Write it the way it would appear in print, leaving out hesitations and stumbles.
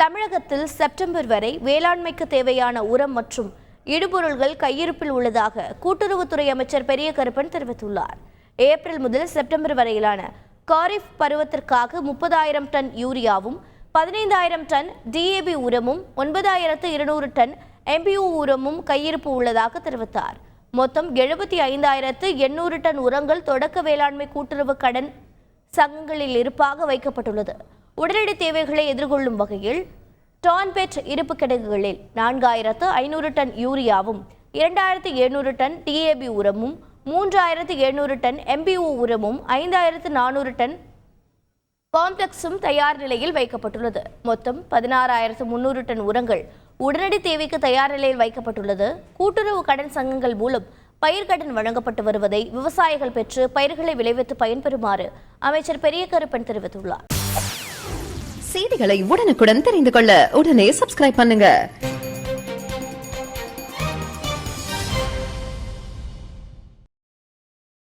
தமிழகத்தில் செப்டம்பர் வரை வேளாண்மைக்கு தேவையான உரம் மற்றும் இடுபொருள்கள் கையிருப்பில் உள்ளதாக கூட்டுறவுத்துறை அமைச்சர் பெரிய கருப்பன் தெரிவித்துள்ளார். ஏப்ரல் முதல் செப்டம்பர் வரையிலான காரிஃப் பருவத்திற்காக 30,000 டன் யூரியாவும் 15,000 டன் DAP உரமும் 9,200 டன் MPU உரமும் கையிருப்பு உள்ளதாக தெரிவித்தார். மொத்தம் 75,800 டன் உரங்கள் தொடக்க வேளாண்மை கூட்டுறவு கடன் சங்கங்களில் இருப்பாக வைக்கப்பட்டுள்ளது. உடனடி தேவைகளை எதிர்கொள்ளும் வகையில் டான்பெட் இருப்பு கிடங்குகளில் 4,500 டன் யூரியாவும் 2,700 டன் DAP உரமும் 3,700 டன் MPU உரமும் 5,400 டன் காம்ப்ளெக்ஸும் தயார் நிலையில் வைக்கப்பட்டுள்ளது. மொத்தம் 16,300 டன் உரங்கள் உடனடி தேவைக்கு தயார் நிலையில் வைக்கப்பட்டுள்ளது. கூட்டுறவு கடன் சங்கங்கள் மூலம் பயிர்க்கடன் வழங்கப்பட்டு வருவதை விவசாயிகள் பெற்று பயிர்களை விளைவித்து பயன்பெறுமாறு அமைச்சர் பெரிய கருப்பன் தெரிவித்துள்ளார். செய்திகளை உடனுக்குடன் தெரிந்து கொள்ள உடனே சப்ஸ்கிரைப் பண்ணுங்க.